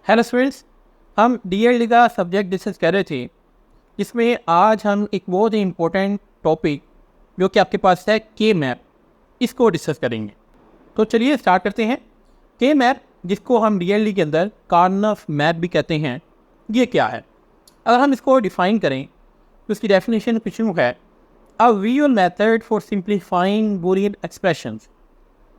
Hello students, हम DLD का subject discuss कर रहे थे, जिसमें आज हम एक बहुत ही इम्पोर्टेंट टॉपिक जो कि आपके पास है के मैप, इसको डिस्कस करेंगे। तो चलिए स्टार्ट करते हैं। के मैप, जिसको हम डीएलडी के अंदर कार्नफ मैप भी कहते हैं, ये क्या है? अगर हम इसको डिफ़ाइन करें तो इसकी डेफिनेशन कुछ यूँ है: a visual method for simplifying Boolean expressions.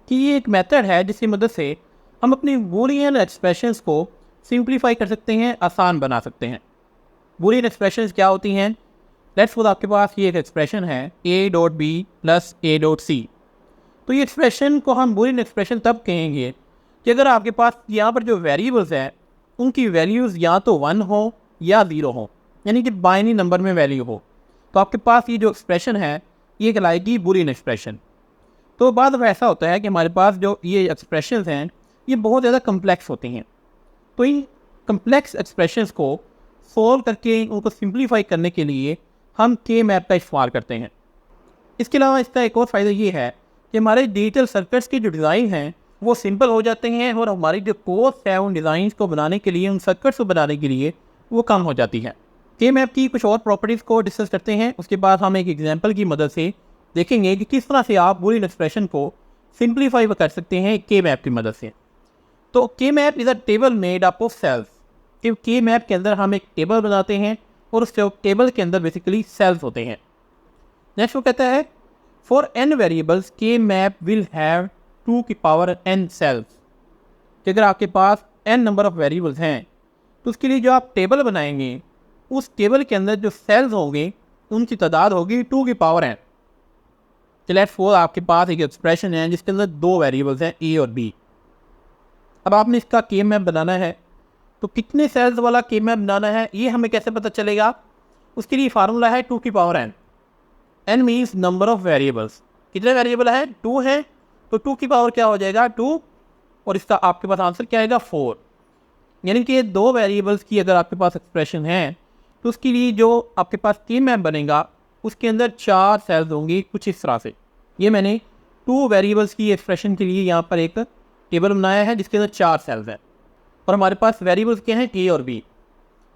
कि ये एक मेथड है जिसकी मदद से हम अपनी बूलियन एक्सप्रेशंस को सिंप्लीफाई कर सकते हैं, आसान बना सकते हैं। बूलियन एक्सप्रेशंस क्या होती हैं? लेट्स सपोज आपके पास ये एक एक्सप्रेशन है a.b प्लस a.c। तो ये एक्सप्रेशन को हम बूलियन एक्सप्रेशन तब कहेंगे कि अगर आपके पास यहाँ पर जो वेरिएबल्स हैं उनकी वैल्यूज़ या तो 1 हो या 0 हो, यानी कि बाइनरी नंबर में वैल्यू हो, तो आपके पास ये जो एक्सप्रेशन है ये कहलाएगी बूलियन एक्सप्रेशन। तो बाद में ऐसा होता है कि हमारे पास जो ये एक्सप्रेशंस हैं ये बहुत ज़्यादा कम्प्लेक्स होती हैं। तो इन कम्प्लेक्स एक्सप्रेशंस को सोल्व करके उनको सिंप्लीफाई करने के लिए हम के मैप का इस्तेमाल करते हैं। इसके अलावा इसका एक और फ़ायदा ये है कि हमारे डिजिटल सर्किट्स की जो डिज़ाइन हैं वो सिंपल हो जाते हैं और हमारी जो कॉस्ट है उन डिज़ाइन को बनाने के लिए, उन सर्किट्स को बनाने के लिए वो कम हो जाती है। के मैप की कुछ और प्रॉपर्टीज़ को डिस्कस करते हैं, उसके बाद हम एक एग्जाम्पल की मदद से देखेंगे कि किस तरह से आप बूलियन एक्सप्रेशन को सिंप्लीफाई कर सकते हैं के मैप की मदद से। तो K map is a table made up of cells. कि के मैप के अंदर हम एक टेबल बनाते हैं और उस टेबल के अंदर बेसिकली सेल्स होते हैं। नेक्स्ट वो कहता है फॉर n वेरिएबल्स के मैप विल हैव 2 की पावर n सेल्स। कि अगर आपके पास n नंबर ऑफ वेरिएबल्स हैं तो उसके लिए जो आप टेबल बनाएंगे उस टेबल के अंदर जो सेल्स होंगे उनकी तादाद होगी 2 की पावर n। लेट्स सपोज आपके पास एक एक्सप्रेशन है जिसके अंदर 2 वेरिएबल्स हैं a और b। अब आपने इसका के मैप बनाना है, तो कितने सेल्स वाला के मैप बनाना है ये हमें कैसे पता चलेगा? उसके लिए फार्मूला है 2 की power n। n means number of variables. कितने वेरिएबल है? 2 है, तो 2 की पावर क्या हो जाएगा? 2, और इसका आपके पास आंसर क्या आएगा? 4। यानी कि 2 वेरिएबल्स की अगर आपके पास एक्सप्रेशन है तो उसके लिए जो आपके पास के मैप बनेगा उसके अंदर 4 सेल्स होंगी, कुछ इस तरह से। ये मैंने 2 वेरिएबल्स की एक्सप्रेशन के लिए यहाँ पर एक टेबल बनाया है जिसके अंदर 4 सेल्स हैं और हमारे पास वेरिएबल्स क्या हैं? ए और बी।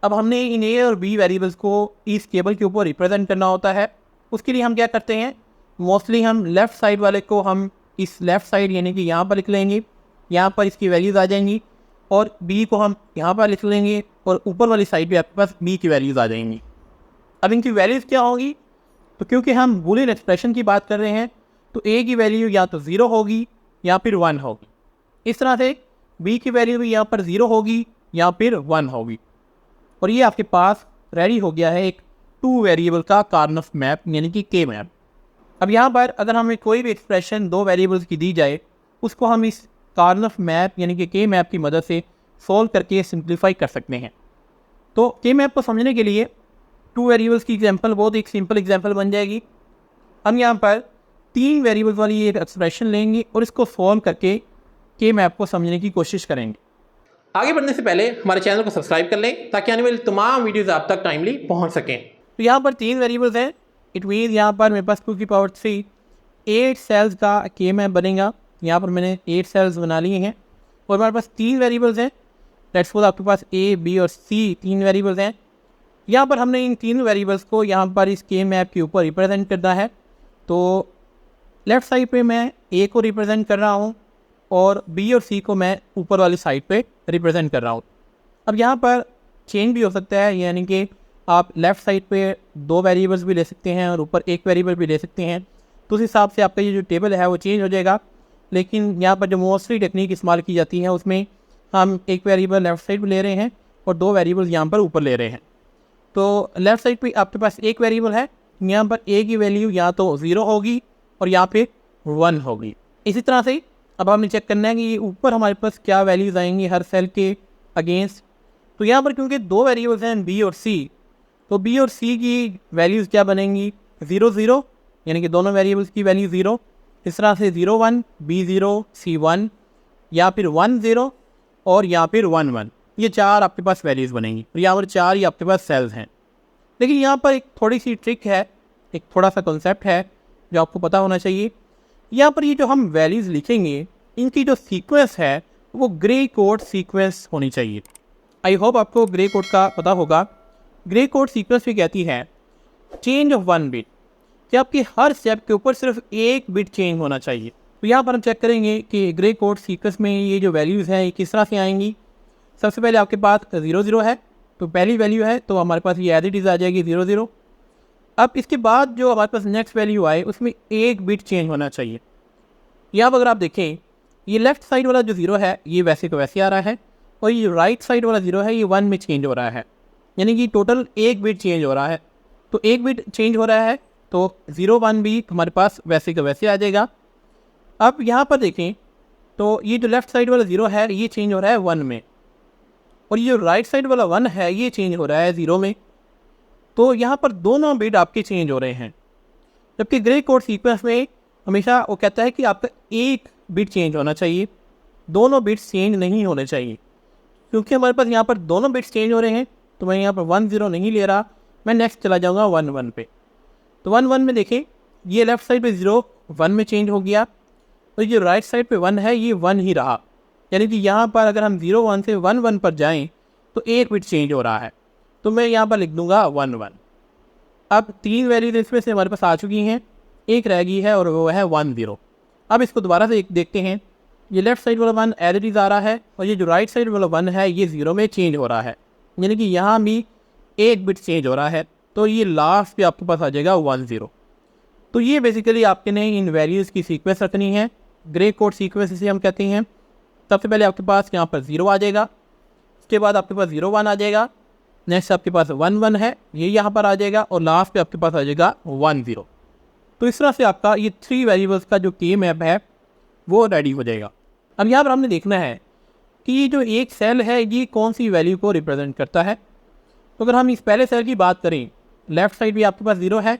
अब हमने इन ए और बी वेरिएबल्स को इस टेबल के ऊपर रिप्रेजेंट करना होता है। उसके लिए हम क्या करते हैं? मोस्टली हम लेफ़्ट साइड वाले को हम इस लेफ़्ट साइड यानी कि यहाँ पर लिख लेंगे, यहाँ पर इसकी वैल्यूज़ आ जाएंगी, और बी को हम यहाँ पर लिख लेंगे और ऊपर वाली साइड पर आपके पास बी की वैल्यूज़ आ जाएंगी। अब इनकी वैल्यूज़ क्या होगी? तो क्योंकि हम बूलियन एक्सप्रेशन की बात कर रहे हैं तो ए की वैल्यू या तो 0 होगी या फिर 1 होगी। इस तरह से b की वैल्यू भी यहाँ पर 0 होगी या फिर 1 होगी। और ये आपके पास रेडी हो गया है एक 2 वेरिएबल का कार्नफ मैप, यानी कि के मैप। अब यहाँ पर अगर हमें कोई भी एक्सप्रेशन 2 वेरिएबल्स की दी जाए उसको हम इस कार्नफ मैप यानी कि के मैप की मदद से सोल्व करके सिंप्लीफाई कर सकते हैं। तो के मैप को समझने के लिए 2 वेरिएबल्स की एग्जाम्पल बहुत एक सिंपल एग्जाम्पल बन जाएगी। हम यहाँ पर 3 वेरिएबल्स वाली एक एक्सप्रेशन लेंगे और इसको सोल्व करके के मैप को समझने की कोशिश करेंगे। आगे बढ़ने से पहले हमारे चैनल को सब्सक्राइब कर लें ताकि आने वाली तमाम वीडियोस आप तक टाइमली पहुंच सकें। तो यहाँ पर 3 वेरिएबल्स हैं। इट मीन्स यहाँ पर मेरे पास 2 की पावर 3 8 सेल्स का के मैप बनेगा। यहाँ पर मैंने 8 सेल्स बना लिए हैं और हमारे पास 3 वेरिएबल्स हैं। लेट्स सपोज आपके पास ए, बी और सी 3 वेरिएबल्स हैं। यहाँ पर हमने इन 3 वेरिएबल्स को यहाँ पर इस के मैप के ऊपर रिप्रेजेंट करना है। तो लेफ़्ट साइड पे मैं ए को रिप्रेजेंट कर रहा हूँ और बी और सी को मैं ऊपर वाली साइड पे रिप्रेजेंट कर रहा हूँ। अब यहाँ पर चेंज भी हो सकता है, यानी कि आप लेफ़्ट साइड पे 2 वेरिएबल्स भी ले सकते हैं और ऊपर 1 वेरिएबल भी ले सकते हैं। तो उस हिसाब से आपका ये जो टेबल है वो चेंज हो जाएगा। लेकिन यहाँ पर जो मोस्टली टेक्निक इस्तेमाल की जाती है उसमें हम 1 वेरिएबल लेफ़्ट साइड पर ले रहे हैं और 2 वेरिएबल्स यहाँ पर ऊपर ले रहे हैं। तो लेफ़्ट साइड पर आपके पास 1 वेरिएबल है, यहाँ पर ए की वैल्यू या तो 0 होगी और यहाँ पे 1 होगी। इसी तरह से अब हमें चेक करना है कि ऊपर हमारे पास क्या वैल्यूज़ आएंगी हर सेल के अगेंस्ट। तो यहाँ पर क्योंकि 2 वेरिएबल्स हैं बी और सी, तो बी और सी की वैल्यूज़ क्या बनेंगी? 0 0, यानी कि दोनों वेरिएबल्स की वैल्यू 0। इस तरह से 0 1, बी 0, सी 1, या फिर 1 0 और या फिर 1 1। ये 4 आपके पास वैल्यूज़ बनेंगी और यहाँ पर 4 ही आपके पास सेल्स हैं। लेकिन यहाँ पर एक थोड़ी सी ट्रिक है, एक थोड़ा सा कॉन्सेप्ट है जो आपको पता होना चाहिए। यहाँ पर ये जो हम वैल्यूज़ लिखेंगे इनकी जो सीक्वेंस है वो ग्रे कोड सीक्वेंस होनी चाहिए। आई होप आपको ग्रे कोड का पता होगा। ग्रे कोड सीक्वेंस भी कहती है चेंज ऑफ 1 बिट, कि आपके हर स्टेप के ऊपर सिर्फ एक बिट चेंज होना चाहिए। तो यहाँ पर हम चेक करेंगे कि ग्रे कोड सीक्वेंस में ये जो वैल्यूज़ हैं ये किस तरह से आएंगी। सबसे पहले आपके पास 0 0 है, तो पहली वैल्यू है तो हमारे पास ये एज इट इज़ आ जाएगी 0 0। अब इसके बाद जो हमारे पास नेक्स्ट वैल्यू आए उसमें एक बिट चेंज होना चाहिए। यहाँ पर अगर आप देखें ये लेफ्ट साइड वाला जो 0 है ये वैसे को वैसे आ रहा है, और ये राइट साइड वाला 0 है ये 1 में चेंज हो रहा है, यानी कि टोटल एक बिट चेंज हो रहा है। तो एक बिट चेंज हो रहा है तो 0 1 भी हमारे पास वैसे का वैसे आ जाएगा। अब यहाँ पर देखें तो ये जो लेफ्ट साइड वाला 0 है ये चेंज हो रहा है 1 में, और ये जो राइट साइड वाला 1 है ये चेंज हो रहा है 0 में। तो यहाँ पर दोनों बिट आपके चेंज हो रहे हैं, जबकि ग्रे कोड सीक्वेंस में हमेशा वो कहता है कि आपका एक बिट चेंज होना चाहिए, दोनों बिट्स चेंज नहीं होने चाहिए। क्योंकि हमारे पास यहाँ पर दोनों बिट्स चेंज हो रहे हैं तो मैं यहाँ पर 1 0 नहीं ले रहा, मैं नेक्स्ट चला जाऊँगा 1 1 पे। तो 1 1 में देखें ये लेफ़्ट साइड पे 0 1 में चेंज हो गया, तो ये राइट साइड पे 1 है ये 1 ही रहा, यानी कि यहाँ पर अगर हम 0 1 से 1 1 पर जाएं तो एक बिट चेंज हो रहा है, तो मैं यहाँ पर लिख दूँगा 1 1। अब 3 वैल्यूज इसमें से हमारे पास आ चुकी हैं, एक रह गई है और वो है 1 0। अब इसको दोबारा से देखते हैं, ये लेफ़्ट साइड वाला 1 एज इट इज़ आ रहा है, और ये जो राइट साइड वाला 1 है ये 0 में चेंज हो रहा है, यानी कि यहाँ भी एक बिट चेंज हो रहा है। तो ये लास्ट पे आपके पास आ जाएगा 1 0। तो ये बेसिकली आपके ने इन वैल्यूज़ की सीक्वेंस रखनी है, ग्रे कोड सीक्वेंस इसे हम कहते हैं। सबसे पहले आपके पास यहाँ पर 0 आ जाएगा, उसके बाद आपके पास 0 1 आ जाएगा, नेक्स्ट आपके पास 1 1 है ये यहाँ पर आ जाएगा, और लास्ट पे आपके पास आ जाएगा 1 0। तो इस तरह से आपका ये 3 वेरिएबल्स का जो के मैप है वो रेडी हो जाएगा। अब यहाँ पर हमने देखना है कि ये जो एक सेल है ये कौन सी वैल्यू को रिप्रेजेंट करता है। तो अगर हम इस पहले सेल की बात करें, लेफ़्ट साइड भी आपके पास 0 है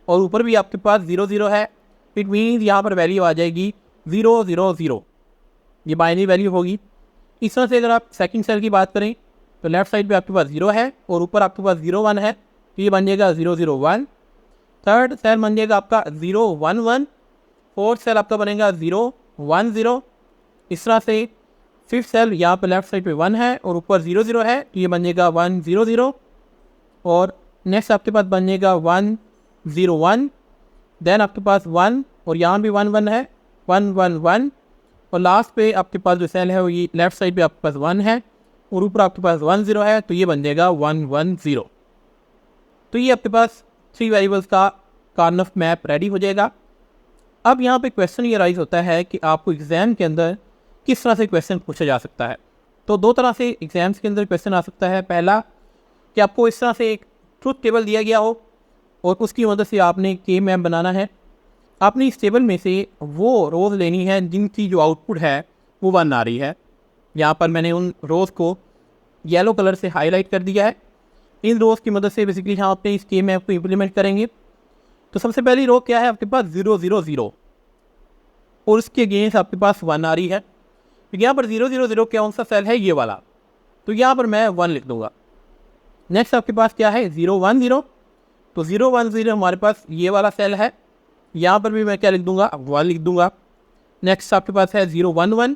और ऊपर भी आपके पास 0 0 है, इट मीन्स यहाँ पर वैल्यू आ जाएगी 0 0 0, ये बाइनरी वैल्यू होगी। इस तरह से अगर आप सेकंड सेल की बात करें तो लेफ़्ट साइड पे आपके पास 0 है और ऊपर आपके पास 0 1 है, तो ये बन जाएगा 0 0 1। थर्ड सेल बन जाएगा आपका 0 1 1, फोर्थ सेल आपका बनेगा 0 1 0। इस तरह से फिफ्थ सेल यहाँ पर लेफ्ट साइड पे 1 है और ऊपर 0 0 है, तो ये बन जाएगा 1 0 0, और नेक्स्ट आपके पास बन जाएगा 1 0 1, देन आपके पास 1 और यहाँ भी 1 1 है 1 1 1, और लास्ट पे आपके पास जो सेल है वो ये लेफ्ट साइड पे आपके पास 1 है और ऊपर आपके पास 1 0 है, तो ये बन जाएगा 1 1 0। तो ये आपके पास 3 वेरिएबल्स का कार्नफ मैप रेडी हो जाएगा। अब यहाँ पे क्वेश्चन ये राइज होता है कि आपको एग्ज़ाम के अंदर किस तरह से क्वेश्चन पूछा जा सकता है। तो दो तरह से एग्ज़ाम्स के अंदर क्वेश्चन आ सकता है। पहला कि आपको इस तरह से एक ट्रुथ टेबल दिया गया हो और उसकी मदद से आपने के मैप बनाना है। आपने इस टेबल में से वो रोज़ लेनी है जिनकी जो आउटपुट है वो 1 आ रही है। यहाँ पर मैंने उन रोज़ को येलो कलर से हाईलाइट कर दिया है। इन रोज़ की मदद से बेसिकली हम अपने इस के मैप को इम्प्लीमेंट करेंगे। तो सबसे पहली रो क्या है, आपके पास 0 0 0 और उसके अगेंस्ट आपके पास 1 आ रही है। तो यहाँ पर 0 0 0 कौन सा सेल है, ये वाला, तो यहाँ पर मैं 1 लिख दूँगा। नेक्स्ट आपके पास क्या है 0 1 0, तो 0 1 0 हमारे पास ये वाला सेल है, यहाँ पर भी मैं क्या लिख दूँगा 1 लिख दूँगा। नेक्स्ट आपके पास है 0 1 1,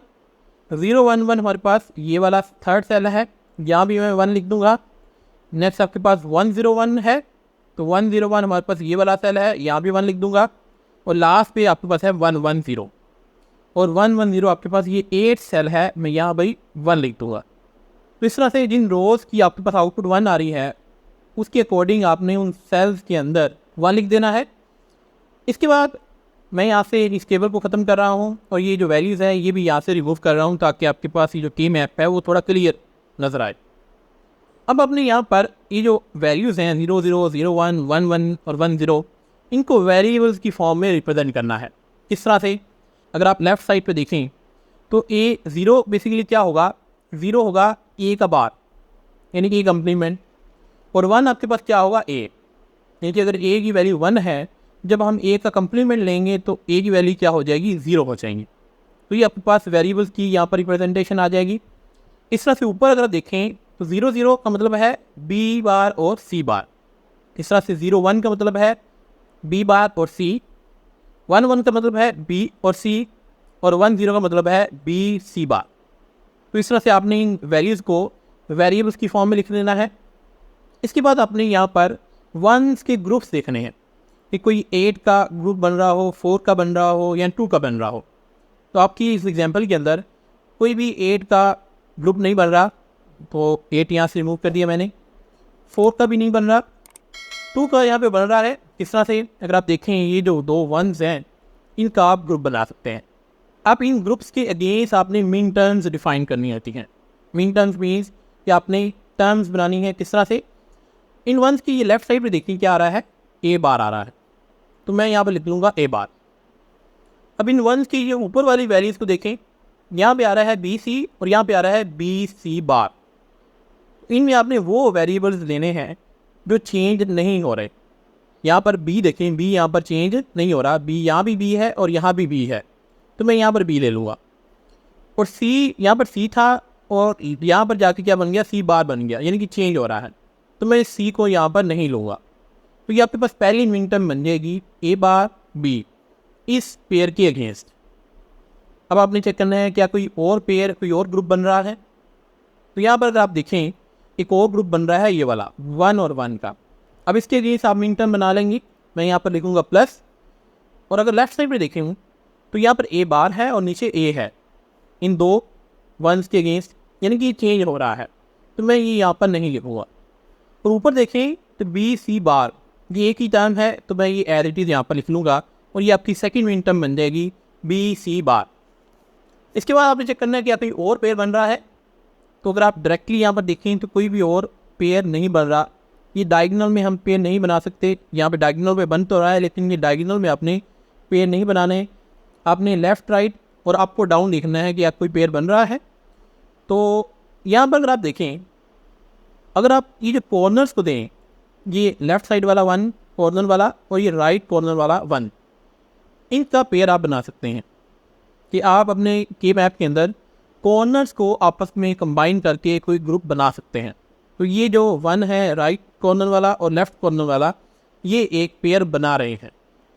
0 1 1 हमारे पास ये वाला थर्ड सेल है, यहाँ भी मैं 1 लिख दूँगा। नेक्स्ट आपके पास 1 0 1 है, तो 1 0 1 हमारे पास ये वाला सेल है, यहाँ भी 1 लिख दूँगा। और लास्ट पे आपके पास है 1 1 0, और 1 1 0 आपके पास ये 8 सेल है, मैं यहाँ भाई 1 लिख दूँगा। तो इस तरह से जिन रोज़ की आपके पास आउटपुट 1 आ रही है उसके अकॉर्डिंग आपने उन सेल्स के अंदर 1 लिख देना है। इसके बाद मैं यहाँ से इस टेबल को ख़त्म कर रहा हूँ और ये जो वैल्यूज़ है ये भी यहाँ से रिमूव कर रहा हूँ ताकि आपके पास ये जो के मैप है वो थोड़ा क्लियर नज़र आए। अब आपने यहाँ पर ये जो वैल्यूज़ हैं 0 0 0 1 1 1 और 1 0, इनको वेरिएबल्स की फॉर्म में रिप्रेजेंट करना है। इस तरह से अगर आप लेफ़्ट साइड पे देखें तो ए 0 बेसिकली क्या होगा, 0 होगा ए का बार यानी कि कम्प्लीमेंट, और 1 आपके पास क्या होगा ए, यानी कि अगर ए की वैल्यू 1 है, जब हम ए का कम्प्लीमेंट लेंगे तो ए की वैल्यू क्या हो जाएगी 0 हो जाएंगी। तो ये आपके पास वेरिएबल्स की यहाँ पर रिप्रेजेंटेशन आ जाएगी। इस तरह से ऊपर अगर देखें तो 0 0 का मतलब है बी बार और सी बार। इस तरह से 0 1 का मतलब है बी बार और सी, 1 1 का मतलब है बी और सी, और 1 0 का मतलब है बी सी बार। तो इस तरह से आपने इन वैल्यूज़ को वेरिएबल्स की फॉर्म में लिख लेना है। इसके बाद आपने यहाँ पर वंस के ग्रुप्स देखने हैं कि कोई 8 का ग्रुप बन रहा हो, 4 का बन रहा हो या 2 का बन रहा हो। तो आपकी इस एग्जांपल के अंदर कोई भी 8 का ग्रुप नहीं बन रहा, तो 8 यहाँ से रिमूव कर दिया मैंने। 4 का भी नहीं बन रहा, 2 का यहाँ पे बन रहा है। इस तरह से अगर आप देखें ये जो 2 वंस हैं इनका आप ग्रुप बना सकते हैं। आप इन ग्रुप्स के अगेंस्ट आपने मिन टर्म्स डिफाइन करनी होती हैं। मिन टर्म्स मीन्स कि आपने टर्म्स बनानी है किस तरह से। इन वंस की ये लेफ्ट साइड पे देखिए क्या आ रहा है, ए बार आ रहा है, तो मैं यहाँ पर लिख लूँगा ए बार। अब इन वंस की ये ऊपर वाली वैल्यूज़ को देखें, यहाँ पे आ रहा है बी सी और यहाँ पे आ रहा है बी सी बार। इनमें आपने वो वेरिएबल्स लेने हैं जो चेंज नहीं हो रहे। यहाँ पर बी देखें, बी यहाँ पर चेंज नहीं हो रहा, बी यहाँ भी बी है और यहाँ भी बी है, तो मैं यहाँ पर बी ले लूँगा। और सी, यहाँ पर सी था और यहाँ पर जाके क्या बन गया, सी बार बन गया, यानी कि चेंज हो रहा है, तो मैं सी को यहाँ पर नहीं लूँगा। तो ये आपके पास पहली मिन टर्म बन जाएगी ए बार बी इस पेयर के अगेंस्ट। अब आपने चेक करना है क्या कोई और पेयर, कोई और ग्रुप बन रहा है। तो यहाँ पर अगर आप देखें एक और ग्रुप बन रहा है ये वाला 1 और 1 का। अब इसके अगेंस्ट आप मिन टर्म बना लेंगे, मैं यहाँ पर लिखूँगा प्लस। और अगर लेफ्ट साइड पर देखें तो यहाँ पर ए बार है और नीचे ए है इन 2 वंस के अगेंस्ट, यानी कि चेंज हो रहा है, तो मैं ये यहाँ पर नहीं लिखूँगा। और ऊपर देखें तो बी सी बार ये एक ही टर्म है, तो मैं ये एज इट इज़ यहाँ पर लिख लूँगा और ये आपकी सेकंड मिन टर्म बन जाएगी बी सी बार। इसके बाद आपने चेक करना है कि क्या कोई और पेयर बन रहा है। तो अगर आप डायरेक्टली यहाँ पर देखें तो कोई भी और पेयर नहीं बन रहा। ये डायगोनल में हम पेयर नहीं बना सकते, यहाँ पे डायगोनल में बन तो रहा है लेकिन ये डायगोनल में आपने पेयर नहीं बनाने। आपने लेफ़्ट राइट और आपको डाउन देखना है कि आप कोई पेयर बन रहा है। तो यहाँ पर अगर आप देखें, अगर आप ये जो कॉर्नर्स को दें, ये लेफ़्ट साइड वाला 1 कॉर्नर वाला और ये राइट कॉर्नर वाला 1, इनका पेयर आप बना सकते हैं कि आप अपने के मैप के अंदर कॉर्नर्स को आपस में कंबाइन करके कोई ग्रुप बना सकते हैं। तो ये जो 1 है राइट कॉर्नर वाला और लेफ़्ट कॉर्नर वाला, ये एक पेयर बना रहे हैं।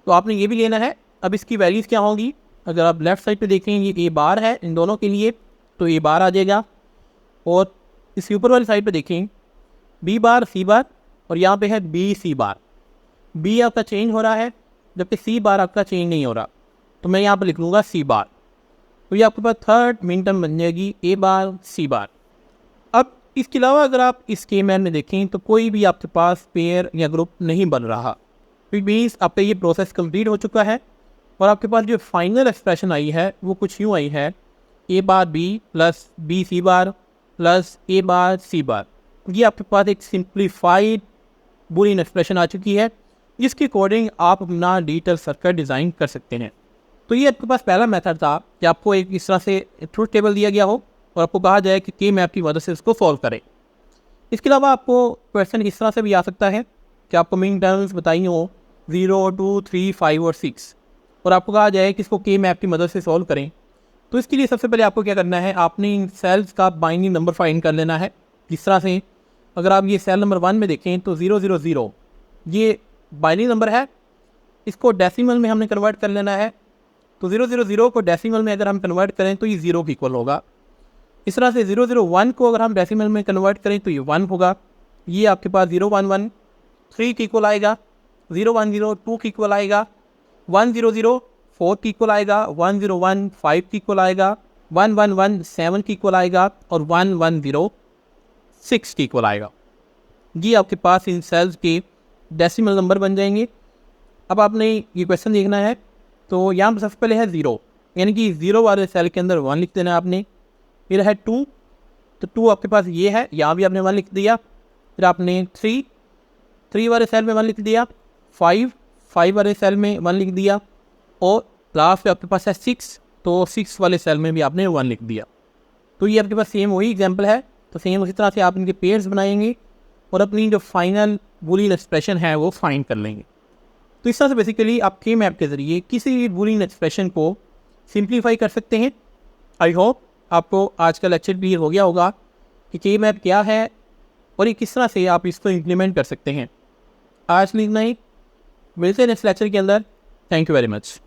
तो आपने ये भी लेना है। अब इसकी वैल्यूज़ क्या होंगी, अगर आप लेफ़्ट साइड पे देखें ये ए बार है इन दोनों के लिए, तो ए बार आ जाएगा। और इसके ऊपर वाली साइड पे देखें बी बार सी बार और यहाँ पे है बी सी बार। बी आपका चेंज हो रहा है जबकि सी बार आपका चेंज नहीं हो रहा, तो मैं यहाँ पर लिख लूँगा सी बार। तो ये आपके पास थर्ड मिन टर्म बन जाएगी ए बार सी बार। अब इसके अलावा अगर आप इस के मैप में देखें तो कोई भी आपके पास पेयर या ग्रुप नहीं बन रहा, तो मीन्स आपका ये प्रोसेस कंप्लीट हो चुका है और आपके पास जो फाइनल एक्सप्रेशन आई है वो कुछ यूँ आई है, ए बार बी प्लस बी सी बार प्लस ए बार सी बार। ये आपके पास एक सिंप्लीफाइड बूलियन एक्सप्रेशन आ चुकी है, जिसके अकॉर्डिंग आप अपना डिजिटल सर्किट डिज़ाइन कर सकते हैं। तो ये आपके पास पहला मेथड था कि आपको एक इस तरह से ट्रुथ टेबल दिया गया हो और आपको कहा जाए कि के मैप की मदद से इसको सॉल्व करें। इसके अलावा आपको क्वेश्चन इस तरह से भी आ सकता है कि आपको मिन टर्म्स बताई हो 0, 2, 3, 5 और 6 और आपको कहा जाए कि इसको के मैप की मदद से सॉल्व करें। तो इसके लिए सबसे पहले आपको क्या करना है, आपने इन सेल्स का बाइनरी नंबर फाइंड कर लेना है। जिस तरह से अगर आप ये सेल नंबर 1 में देखें तो 000 ये बाइनरी नंबर है, इसको डेसिमल में हमने कन्वर्ट कर लेना है। तो 000 को डेसिमल में अगर हम कन्वर्ट करें तो ये 0 की इक्वल होगा। इस तरह से 001 को अगर हम डेसिमल में कन्वर्ट करें तो ये 1 होगा। ये आपके पास 011 3 की इक्वल आएगा, 010 2 की इक्वल आएगा, 100 4 की इक्वल आएगा, 101 5 की इक्वल आएगा, 111 7 की इक्वल आएगा और 110 6 की इक्वल आएगा। ये आपके पास इन सेल्स के डेसिमल नंबर बन जाएंगे। अब आपने ये क्वेश्चन देखना है, तो यहाँ पर सबसे पहले है 0, यानी कि 0 वाले सेल के अंदर 1 लिख देना है आपने। फिर है 2, तो 2 आपके पास ये है, यहाँ भी आपने 1 लिख दिया। फिर आपने 3 वाले सेल में 1 लिख दिया, 5 वाले सेल में 1 लिख दिया और लास्ट में आपके पास है 6, तो 6 वाले सेल में भी आपने 1 लिख दिया। तो ये आपके पास सेम वही एग्जाम्पल है। तो सेम उसी तरह से आप इनके पेयर्स बनाएंगे और अपनी जो फाइनल बूलियन एक्सप्रेशन है वो फाइंड कर लेंगे। तो इस तरह से बेसिकली आप के मैप के ज़रिए किसी भी बूलियन एक्सप्रेशन को सिंप्लीफाई कर सकते हैं। आई होप आपको आज का लेक्चर क्लियर हो गया होगा कि के मैप क्या है और ये किस तरह से आप इसको इम्प्लीमेंट कर सकते हैं। आज इतना ही, मिलते हैं नेक्स्ट लेक्चर के अंदर। Thank you very much.